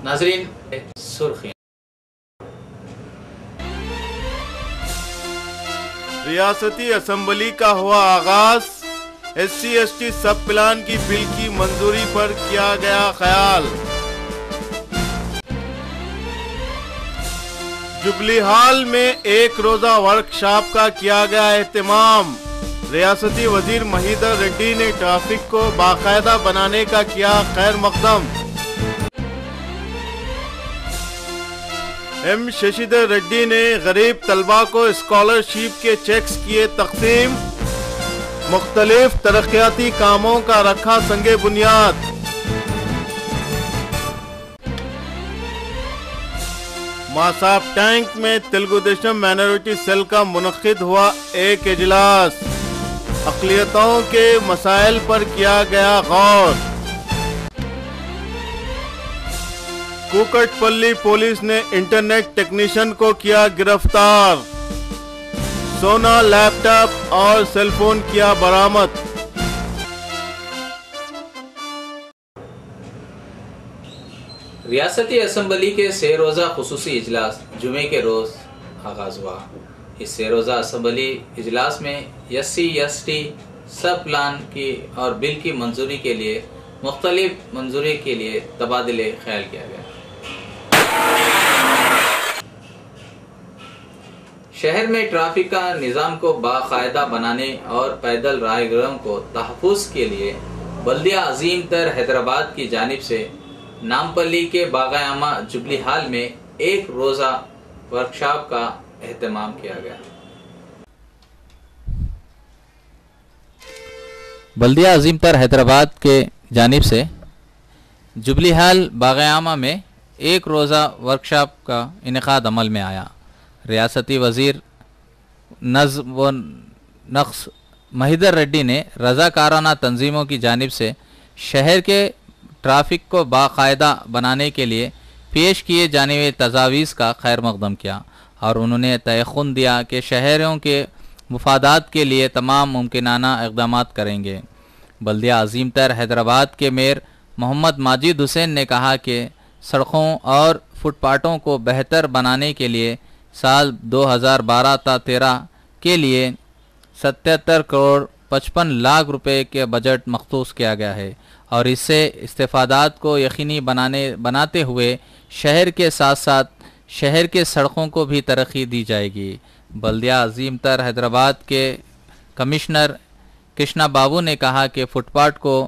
नाज़रीन सुर्खियां। रियासती असम्बली का हुआ आगाज। SC/ST सब प्लान की बिल की मंजूरी पर किया गया ख्याल। जुबली हाल में एक रोजा वर्कशॉप का किया गया एहतमाम। रियासती वजीर महिदर रेड्डी ने ट्रैफिक को बाकायदा बनाने का किया खैर मकदम। M शशिधर रेड्डी ने गरीब तलबा को स्कॉलरशिप के चेक्स किए तकसीम। मुख्तलिफ तरक्याती कामों का रखा संगे बुनियाद। मासाब टैंक में तेलुगु देशम माइनॉरिटी सेल का मुनक्किद हुआ एक इजलास। अक़लियतों के मसाइल पर किया गया गौर। कुकटपल्ली पुलिस ने इंटरनेट टेक्नीशियन को किया गिरफ्तार। सोना, लैपटॉप और सेलफोन किया बरामद। रियासती असम्बली के 6 रोज़ा खुसूसी इजलास जुमे के रोज़ आगाज़ हुआ। इस 6 रोज़ा असम्बली इजलास में SC/ST सब प्लान की और बिल की मंजूरी के लिए मुख्तलिफ मंजूरी के लिए तबादले ख्याल किया गया। शहर में ट्रैफिक का निज़ाम को बाकायदा बनाने और पैदल राहगीरों को तहफ़्फ़ुज़ के लिए बल्दिया अजीम तर हैदराबाद की जानिब से नामपल्ली के बाग़-ए-आमा जुबली हाल में एक रोज़ा वर्कशॉप का एहतमाम किया गया। बल्दिया अजीम तर हैदराबाद के जानिब से जुबली हाल बाग़-ए-आमा में एक रोज़ा वर्कशॉप का इनेकाद अमल में आया। रियासती वज़ीर नज़्म व नक्श महिदर रेड्डी ने रज़ाकाराना तंजीमों की जानिब से शहर के ट्रैफिक को बाकायदा बनाने के लिए पेश किए जाने वाले तजावीज़ का खैर मकदम किया और उन्होंने तयख़ुन दिया कि शहरों के मुफादात के लिए तमाम मुमकिनाना इक़दामात करेंगे। बल्दिया अजीम तर हैदराबाद के मेयर मोहम्मद माजिद हुसैन ने कहा कि सड़कों और फुटपाथों को बेहतर बनाने के लिए साल 2012-13 के लिए 77 करोड़ 55 लाख रुपए के बजट मख्सूस किया गया है और इससे इस्तेफादात को यकीनी बनाते हुए शहर के साथ साथ शहर के सड़कों को भी तरक्की दी जाएगी। बल्दिया अजीम तर हैदराबाद के कमिश्नर कृष्णा बाबू ने कहा कि फुटपाथ को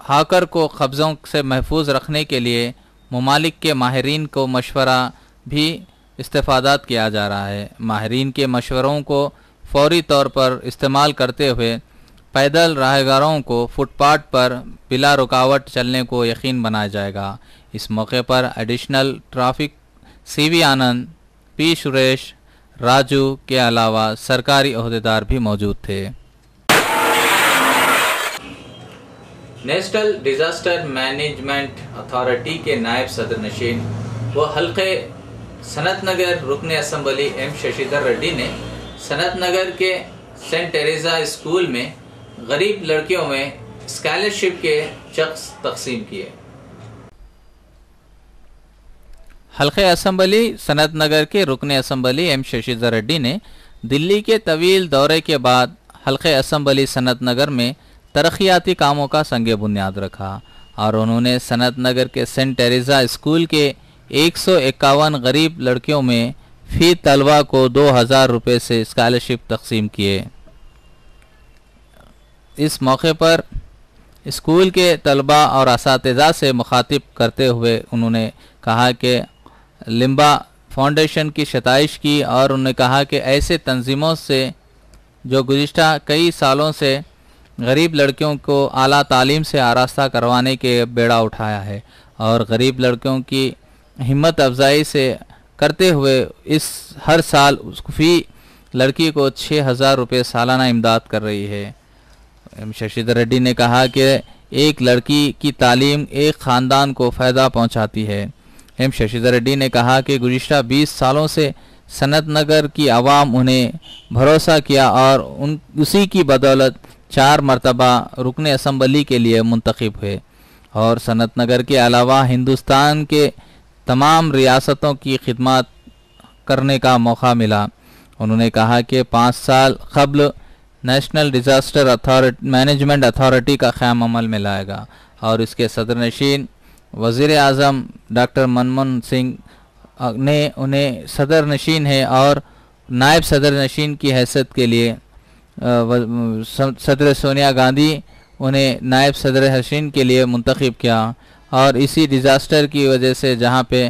हाकर को कब्ज़ों से महफूज रखने के लिए मुमालिक के माहिरीन को मशवरा भी इस्तेफादात किया जा रहा है। माहिरीन के मशवरों को फौरी तौर पर इस्तेमाल करते हुए पैदल राहगीरों को फुटपाथ पर बिला रुकावट चलने को यकीन बनाया जाएगा। इस मौके पर एडिशनल ट्रैफिक CV आनंद, P सुरेश, राजू के अलावा सरकारी ओहदेदार भी मौजूद थे। नेशनल डिजास्टर मैनेजमेंट अथॉरिटी के नायब सदर नशीन व हल्के सनत नगर रुकन असम्बली M शशिधर रेड्डी ने सनत नगर के सेंट टेरेजा स्कूल में गरीब लड़कियों में स्कॉलरशिप के चेक्स तकसीम किए। हल्के असम्बली सनत नगर के रुकन असम्बली M शशिधर रेड्डी ने दिल्ली के तवील दौरे के बाद हल्के असम्बली सनत नगर में तरक्याती कामों का संगे बुनियाद रखा और उन्होंने सनत नगर के सेंट टेरेजा स्कूल के 151 गरीब लड़कियों में फी तलबा को 2000 रुपये से स्कॉलरशिप तकसीम किए। इस मौके पर स्कूल के तलबा और असातिज़ा से मुखातिब करते हुए उन्होंने कहा कि लिम्बा फाउंडेशन की सताइश की और उन्होंने कहा कि ऐसे तंजीमों से जो गुज़िश्ता कई सालों से गरीब लड़कियों को आला तालीम से आरास्ता करवाने के बेड़ा उठाया है और गरीब लड़कियों की हिम्मत अफजाई से करते हुए इस हर साल फी लड़की को 6000 रुपये सालाना इमदाद कर रही है। शशिधर रेड्डी ने कहा कि एक लड़की की तालीम एक ख़ानदान को फ़ायदा पहुंचाती है। शशिधर रेड्डी ने कहा कि गुज़िश्ता 20 सालों से सनत नगर की आवाम उन्हें भरोसा किया और उसी की बदौलत 4 मरतबा रुकन असम्बली के लिए मुंतखब हुए और सनत नगर के अलावा हिंदुस्तान के तमाम रियासतों की खिदमत करने का मौका मिला। उन्होंने कहा कि 5 साल कबल नेशनल डिज़ास्टर मैनेजमेंट अथॉरिटी का क़याम अमल में लाएगा और इसके सदरनशीन वज़ीर आज़म डॉक्टर मनमोहन सिंह ने उन्हें सदर नशीन है और नायब सदर नशीन की हैसियत के लिए सदर सोनिया गांधी उन्हें नायब सदर नशीन के लिए मुंतखब किया। और इसी डिज़ास्टर की वजह से जहाँ पे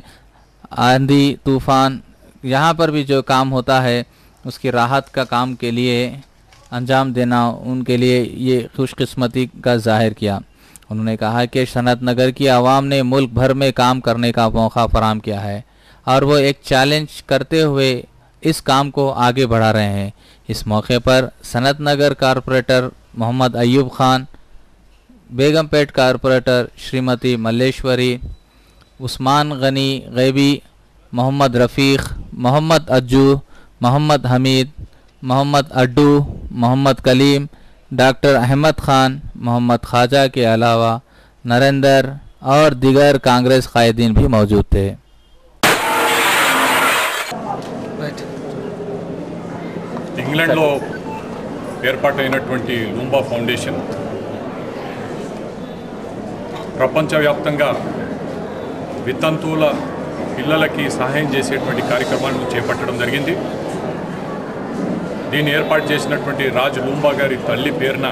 आंधी तूफ़ान यहाँ पर भी जो काम होता है उसकी राहत का काम के लिए अंजाम देना उनके लिए ये खुशकिस्मती का ज़ाहिर किया। उन्होंने कहा कि सनत नगर की आवाम ने मुल्क भर में काम करने का मौका फराहम किया है और वो एक चैलेंज करते हुए इस काम को आगे बढ़ा रहे हैं। इस मौके पर सनत नगर कारपोरेटर मोहम्मद अयूब खान, बेगमपेट कारपोरेटर श्रीमती मल्लेश्वरी, उस्मान गनी गैबी, मोहम्मद रफ़ीक, मोहम्मद अज्जू, मोहम्मद हमीद, मोहम्मद अड्डू, मोहम्मद कलीम, डॉक्टर अहमद खान, मोहम्मद ख्वाजा के अलावा नरेंद्र और दीगर कांग्रेस कायदीन भी मौजूद थे। ఇంగ్లాండ్లో ఏర్పాటైనటువంటి లూంబా ఫౌండేషన్ ప్రపంచవ్యాప్తంగా వితంతువుల పిల్లలకి సహాయం చేసేటువంటి కార్యక్రమాలను చేపట్టడం జరిగింది। దీన్ని ఏర్పాటు చేసినటువంటి రాజ్ లూంబా గారి తల్లి పేరున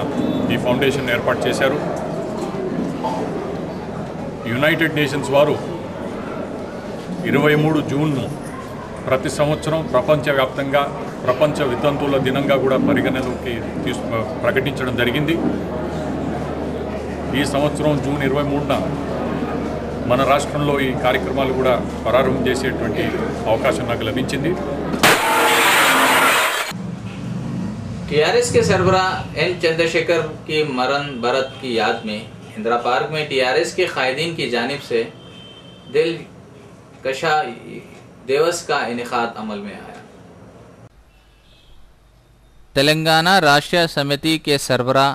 ఈ ఫౌండేషన్ ఏర్పాటు చేశారు। యునైటెడ్ నేషన్స్ వారు 23 జూన్ను ప్రతి సంవత్సరం ప్రపంచవ్యాప్తంగా ప్రపంచ వితంతువుల దినంగా కూడా పరిగణలోకి ప్రకటించడం జరిగింది। ఈ సంవత్సరం జూన్ 23న మన రాష్ట్రంలో ఈ కార్యక్రమాలు కూడా ప్రారంభం చేసేటువంటి అవకాశం నాకు లభించింది। टीआरएस के सरबराह एन चंद्रशेखर की मरण बरत की याद में इंदिरा पार्क में टीआरएस के कायदीन की जानिब से दिल कशा दिवस का इनेकाद अमल में आया। तेलंगाना राष्ट्रीय समिति के सरबराह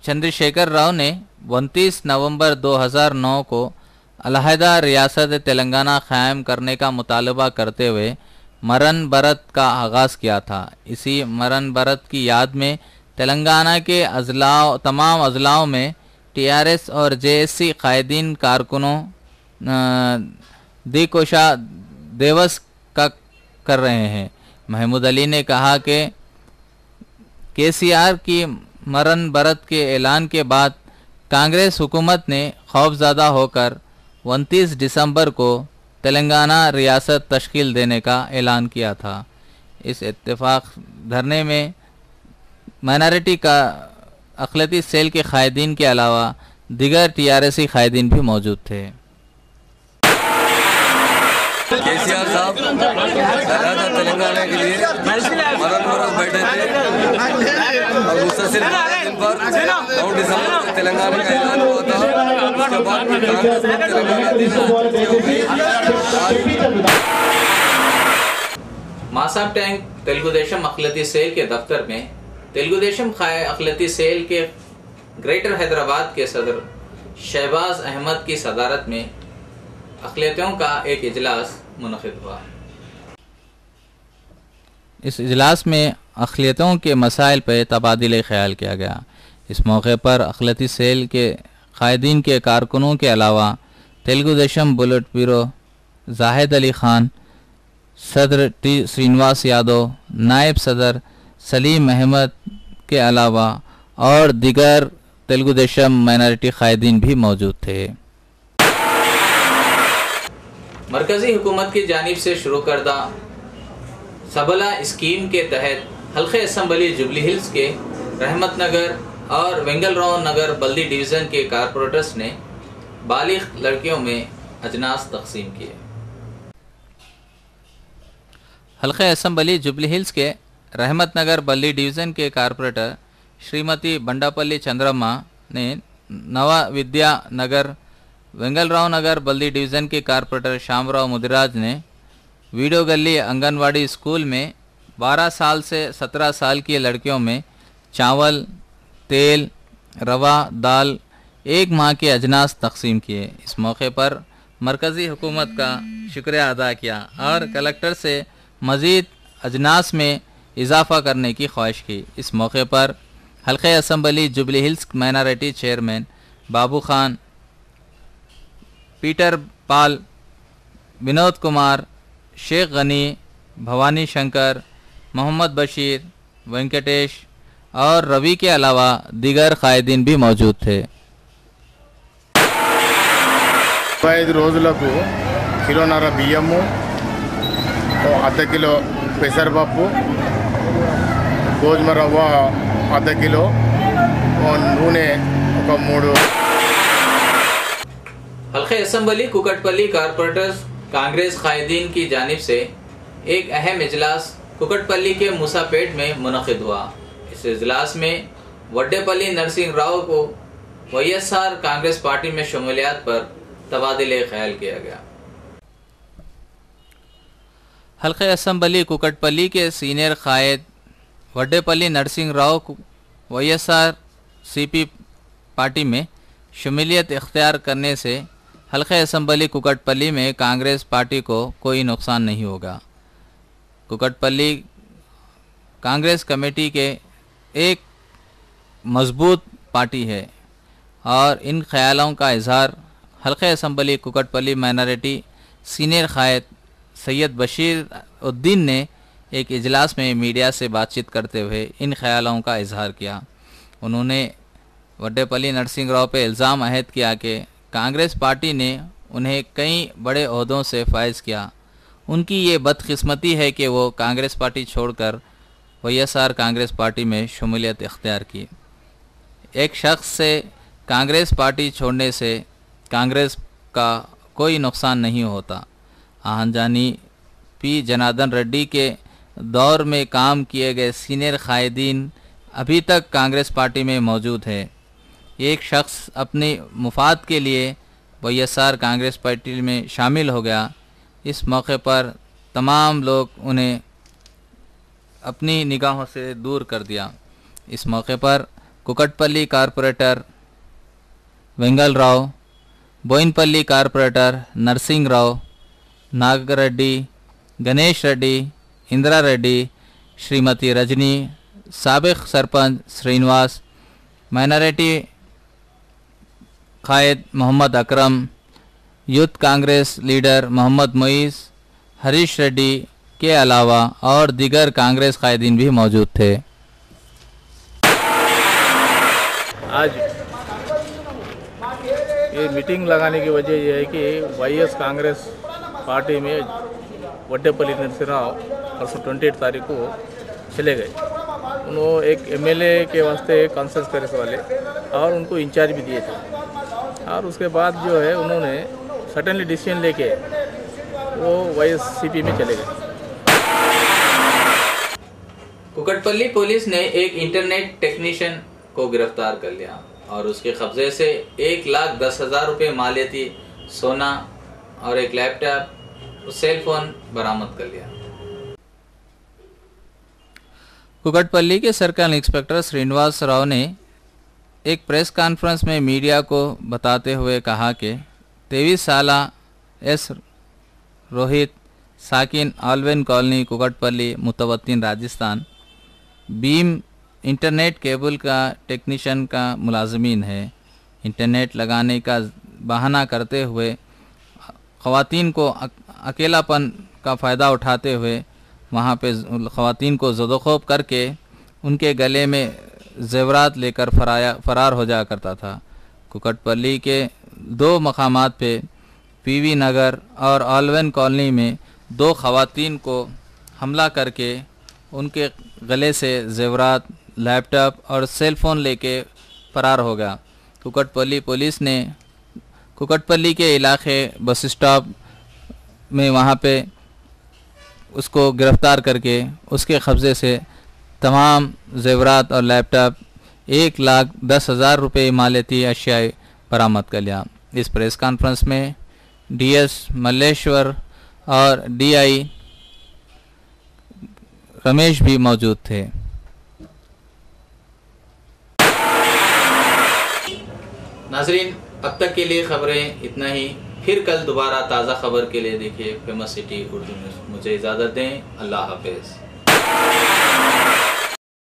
चंद्रशेखर राव ने 29 नवंबर 2009 को अलहदा रियासत तेलंगाना कायम करने का मुतालबा करते हुए मरण बरत का आगाज़ किया था। इसी मरण बरत की याद में तेलंगाना के तमाम अजलाओं में टीआरएस और जेएससी कायदीन कारकुनों दिकोशा दिवस का कर रहे हैं। महमूद अली ने कहा कि केसीआर की मरण बरत के ऐलान के बाद कांग्रेस हुकूमत ने खौफज़दा होकर 29 दिसंबर को तेलंगाना रियासत तश्कील देने का ऐलान किया था। इस इत्तेफाक धरने में माइनॉरिटी का अक़लियती सेल के कायदीन के अलावा दिगर टीआरएसी कायदीन भी मौजूद थे। केसीआर साहब तेलंगाना के लिए मरण बरत बैठे थे और मुस्तसिल दिन पर 9 दिसंबर को तेलंगाना का ऐलान हुआ था। उसके बाद कांग्रेस ने तेलंगाना मासाब टैंक तेलुगुदेशम अक़लियती सेल के दफ्तर में तेलुगुदेशम अक़लियती सेल के ग्रेटर हैदराबाद के सदर शहबाज अहमद की सदारत में अक़लियतों का एक इजलास मुनक़िद हुआ। इस इजलास में अक़लियतों के मसाइल पर तबादिले ख्याल किया गया। इस मौके पर अक़लियती सेल के कायदीन के कारकुनों के अलावा तेलुगुदेशम बुलेट ब्यूरो जाहिद अली ख़ान, सदर टी श्रीनिवास यादव, नायब सदर सलीम अहमद के अलावा और दिगर तेलुगुदेशम माइनॉरिटी कायदीन भी मौजूद थे। मरकज़ी हुकूमत की जानिब से शुरू करदा सबला स्कीम के तहत हल्के असम्बली जुबली हिल्स के रहमत नगर और वेंगलराव नगर बल्दी डिवीज़न के कारपोरेटर्स ने बालिग लड़कियों में अजनास तकसीम किए। हल्के असम्बली जुबली हिल्स के रहमत नगर बल्दी डिवीज़न के कारपोरेटर श्रीमती बंडापल्ली चंद्रम्मा ने नवा विद्या नगर वेंगलराव नगर बल्दी डिवीज़न के कारपोरेटर श्यामराव मुदिराज ने वीडियो गली आंगनवाड़ी स्कूल में 12 साल से 17 साल की लड़कियों में चावल, तेल, रवा, दाल 1 माह के अजनास तकसीम किए। इस मौके पर मरकज़ी हुकूमत का शुक्रिया अदा किया और कलेक्टर से मज़ीद अजनास में इजाफ़ा करने की ख्वाहिश की। इस मौके पर हल्के assembly Jubilee Hills minority chairman Babu Khan, Peter Paul, Vinod Kumar, Sheikh Gani, Bhavani Shankar, Mohammed Bashir, Venkatesh और रवि के अलावा दीगर कायदीन भी मौजूद थे। 5 రోజులకు కిలోన్నర బియ్యము, అర్ధ కిలో పెసరపప్పు, గోధుమ రవ్వ అర్ధ కిలో, నూనె ఒక 3। हल्के असम्बली कुकटपल्ली कारपोरेटर्स कांग्रेस कायदीन की जानिब से एक अहम इजलास कुकटपल्ली के मूसापेट में मुनक़िद हुआ। इस इजलास में वड्डेपल्ली नरसिंह राव को वाईएसआर कांग्रेस पार्टी में शमूलियत पर तबादिले ख्याल किया गया। हल्के असम्बली कुकटपल्ली के सीनियर कायद वड्डेपल्ली नरसिंह राव को वाईएसआर सीपी पार्टी में शमूलियत इख्तियार करने से हल्के असम्बली कुकटपल्ली में कांग्रेस पार्टी को कोई नुकसान नहीं होगा। कुकटपल्ली कांग्रेस कमेटी के एक मजबूत पार्टी है और इन ख्यालों का इजहार हल्के असम्बली कुकटपल्ली माइनॉरिटी सीनियर कायद सैयद बशीर उद्दीन ने एक इजलास में मीडिया से बातचीत करते हुए इन ख्यालों का इजहार किया। उन्होंने वड्डेपल्ली नरसिंह राव पर इल्ज़ाम आयद किया कि कांग्रेस पार्टी ने उन्हें कई बड़े ओहदों से फायज किया। उनकी ये बदकिस्मती है कि वो कांग्रेस पार्टी छोड़कर वाईएसआर कांग्रेस पार्टी में शमूलियत इख्तियार की। एक शख्स से कांग्रेस पार्टी छोड़ने से कांग्रेस का कोई नुकसान नहीं होता। आहनजानी पी जनार्दन रेड्डी के दौर में काम किए गए सीनियर कायदीन अभी तक कांग्रेस पार्टी में मौजूद है। एक शख्स अपने मुफाद के लिए वाईएसआर कांग्रेस पार्टी में शामिल हो गया। इस मौके पर तमाम लोग उन्हें अपनी निगाहों से दूर कर दिया। इस मौके पर कुकटपल्ली कारपोरेटर वेंगल राव, बोइनपल्ली कारपोरेटर नरसिंह राव, नागरेड्डी, गणेश रेड्डी, इंदिरा रेड्डी, श्रीमती रजनी, साबिक सरपंच श्रीनिवास, माइनॉरिटी कायद मोहम्मद अकरम, यूथ कांग्रेस लीडर मोहम्मद मोइस, हरीश रेड्डी के अलावा और दीगर कांग्रेस कायदीन भी मौजूद थे। आज ये मीटिंग लगाने की वजह यह है कि वाईएस कांग्रेस पार्टी में वड्डेपल्ली नरसिंह राव परसों 28 तारीख को चले गए। उन्होंने एक एमएलए के वास्ते कॉन्सेंस करे वाले और उनको इंचार्ज भी दिए थे और उसके बाद जो है उन्होंने सडनली डिसीजन लेके वो वाईएससीपी में चले गए। कुकटपल्ली पुलिस ने एक इंटरनेट टेक्नीशियन को गिरफ्तार कर लिया और उसके कब्जे से 1,10,000 रुपये मालियती सोना और एक लैपटॉप, सेल फोन बरामद कर लिया। कुकटपल्ली के सर्कल इंस्पेक्टर श्रीनिवास राव ने एक प्रेस कॉन्फ्रेंस में मीडिया को बताते हुए कहा कि 23 साला एस रोहित साकिन आलवेन कॉलोनी कुकटपल्ली मुतवत्तिन राजस्थान बीम इंटरनेट केबल का टेक्नीशियन का मुलाजमीन है। इंटरनेट लगाने का बहाना करते हुए ख़वातीन को अकेलापन का फ़ायदा उठाते हुए वहाँ पे ख़वातीन को ज़दोख़ोब करके उनके गले में ज़ेवरात लेकर फ़रार हो जाया करता था। कुकटपल्ली के 2 मकामात पे पीवी नगर और आलवेन कॉलोनी में 2 ख़वातीन को हमला करके उनके गले से ज़ेवरात, लैपटॉप और सेल फ़ोन लेके फ़रार हो गया। कुकटपल्ली पुलिस ने कुकटपल्ली के इलाके बस स्टॉप में वहाँ पे उसको गिरफ़्तार करके उसके कब्ज़े से तमाम ज़ेवरात और लैपटॉप 1,10,000 रुपये मालियती अशियाएँ बरामद कर लिया। इस प्रेस कॉन्फ्रेंस में डीएस मल्लेश्वर और डीआई रमेश भी मौजूद थे। नाजरीन, अब तक के लिए खबरें इतना ही। फिर कल दोबारा ताज़ा खबर के लिए देखिए फेमस सिटी उर्दू न्यूज़। मुझे इजाज़त दें। अल्लाह हाफिज़।